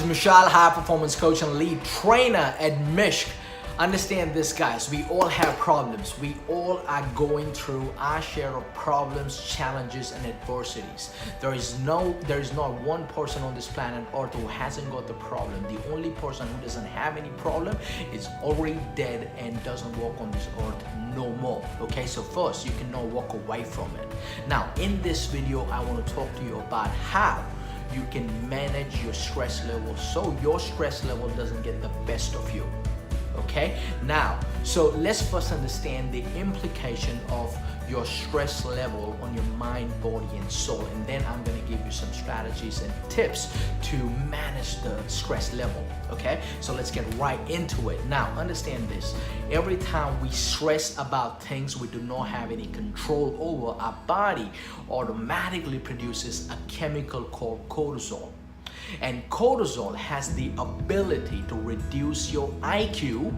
Michelle, high performance coach and lead trainer at Mishk. Understand this, guys. We all have problems. We all are going through our share of problems, challenges, and adversities. There is not one person on this planet Earth who hasn't got the problem. The only person who doesn't have any problem is already dead and doesn't walk on this earth no more. Okay, so first you cannot walk away from it. Now, in this video, I want to talk to you about how you can manage your stress level so your stress level doesn't get the best of you. Okay, now, so let's first understand the implication of your stress level on your mind, body, and soul, and then I'm going to give you some strategies and tips to manage the stress level. Okay, so let's get right into it. Now, understand this: every time we stress about things we do not have any control over, our body automatically produces a chemical called cortisol. And cortisol has the ability to reduce your IQ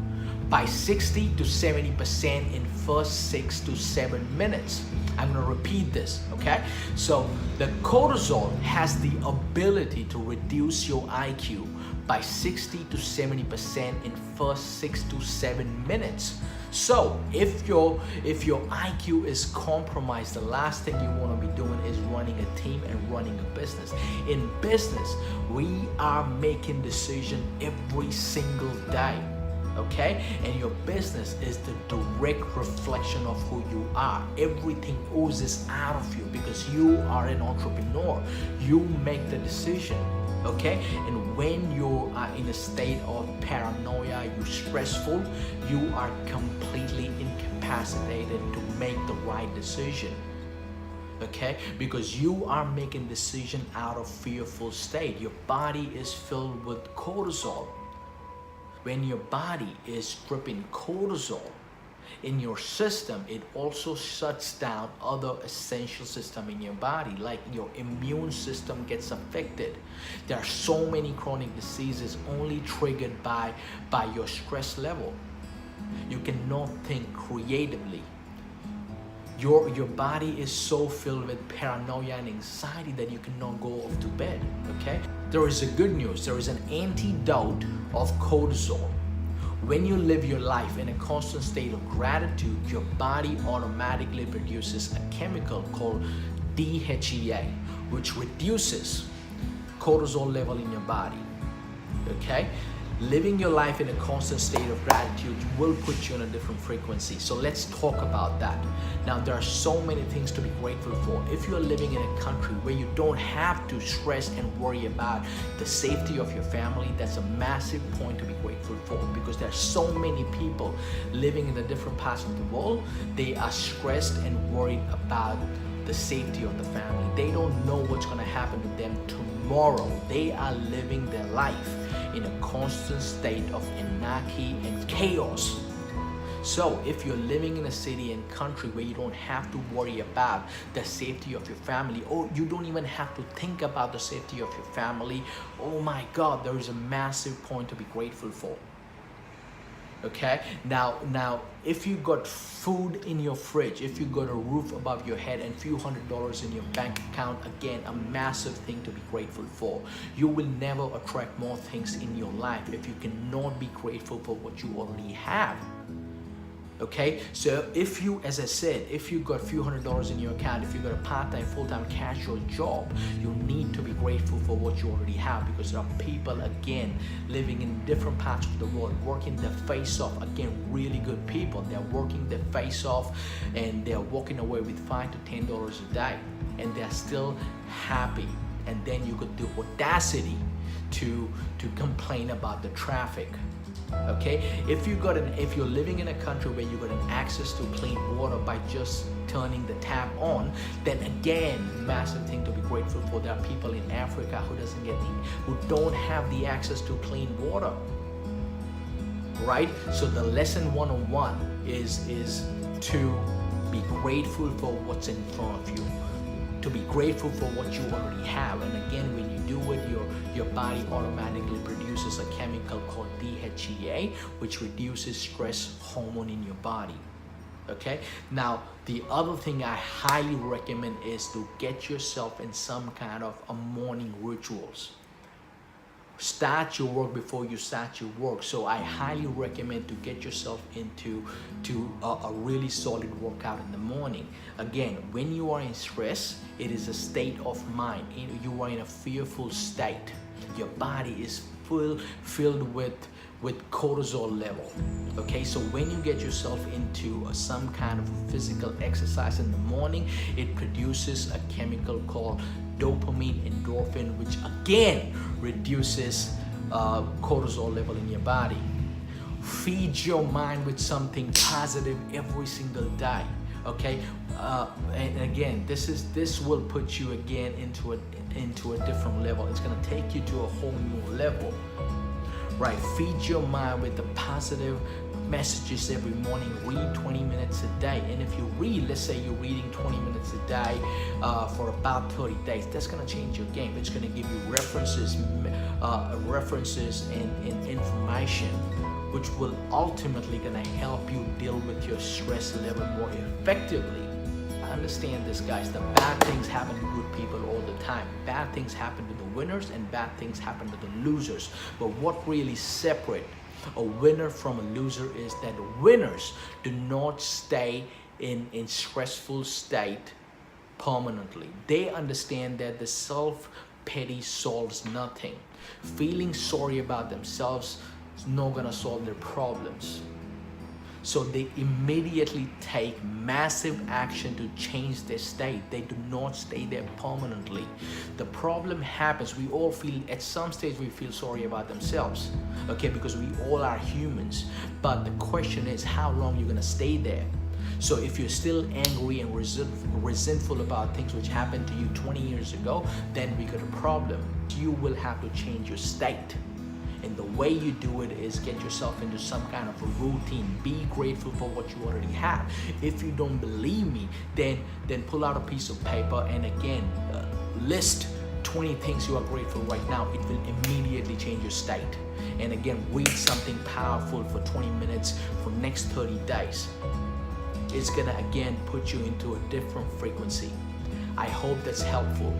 by 60 to 70% in first 6 to 7 minutes. I'm going to repeat this, okay? So the cortisol has the ability to reduce your IQ by 60 to 70% in first 6 to 7 minutes. So if your IQ is compromised, the last thing you want to be doing is running a team and running a business. In business, we are making decisions every single day. Okay, and your business is the direct reflection of who you are. Everything oozes out of you because you are an entrepreneur. You make the decision. Okay, and when you are in a state of paranoia, you're stressful, you are completely incapacitated to make the right decision. Okay, because you are making decision out of fearful state. Your body is filled with cortisol. When your body is dripping cortisol in your system, it also shuts down other essential system in your body, like your immune system gets affected. There are so many chronic diseases only triggered by your stress level. You cannot think creatively. Your body is so filled with paranoia and anxiety that you cannot go off to bed. Okay, there is a good news. There is an antidote of cortisol. When you live your life in a constant state of gratitude, your body automatically produces a chemical called DHEA, which reduces cortisol level in your body. Okay? Living your life in a constant state of gratitude will put you on a different frequency. So let's talk about that. Now, there are so many things to be grateful for. If you are living in a country where you don't have to stress and worry about the safety of your family, that's a massive point to be grateful for, because there are so many people living in the different parts of the world. They are stressed and worried about the safety of the family. They don't know what's going to happen to them tomorrow. They are living their life in a constant state of anarchy and chaos. So if you're living in a city and country where you don't have to worry about the safety of your family, or you don't even have to think about the safety of your family, oh my God, there is a massive point to be grateful for. Okay, now if you got food in your fridge, if you got a roof above your head and few $100s in your bank account, again, a massive thing to be grateful for. You will never attract more things in your life if you cannot be grateful for what you already have. Okay, so if you, as I said, if you got few $100s in your account, if you got a part-time, full-time, casual job, you need to be grateful for what you already have, because there are people, again, living in different parts of the world, working their face off. Again, really good people. They're working their face off and they're walking away with $5 to $10 a day, and they're still happy. And then you got the audacity to complain about the traffic. Okay, if you're living in a country where you got an access to clean water by just turning the tap on, then again, massive thing to be grateful for. There are people in Africa who don't have the access to clean water. Right? So the lesson 101 is to be grateful for what's in front of you, to be grateful for what you already have. And again, when you do it, your body automatically produces a chemical called DHEA, which reduces stress hormone in your body. Okay, now the other thing I highly recommend is to get yourself in some kind of a morning rituals. start your work before you start your work. So I highly recommend to get yourself into a really solid workout in the morning. Again, when you are in stress, it is a state of mind. You are in a fearful state. Your body is filled with cortisol level. Okay, so when you get yourself into some kind of physical exercise in the morning, it produces a chemical called dopamine, endorphin, which again reduces cortisol level in your body. Feed your mind with something positive every single day. Okay, and again, this will put you again into a different level. It's gonna take you to a whole new level. Right, feed your mind with the positive messages every morning. Read 20 minutes a day, and if you read, let's say you're reading 20 minutes a day for about 30 days, that's gonna change your game. It's gonna give you references and information, which will ultimately gonna help you deal with your stress level more effectively. Understand this, guys. The bad things happen to good people all the time. Bad things happen to the winners and bad things happen to the losers. But what really separates a winner from a loser is that winners do not stay in stressful state permanently. They understand that the self-pity solves nothing. Feeling sorry about themselves is not gonna solve their problems. So they immediately take massive action to change their state. They do not stay there permanently. The problem happens, we all feel, at some stage we feel sorry about themselves, okay, because we all are humans. But the question is, how long you're gonna stay there? So if you're still angry and resentful about things which happened to you 20 years ago, then we got a problem. You will have to change your state. And the way you do it is get yourself into some kind of a routine. Be grateful for what you already have. If you don't believe me, then pull out a piece of paper and again, list 20 things you are grateful right now. It will immediately change your state. And again, read something powerful for 20 minutes for next 30 days. It's gonna again put you into a different frequency. I hope that's helpful.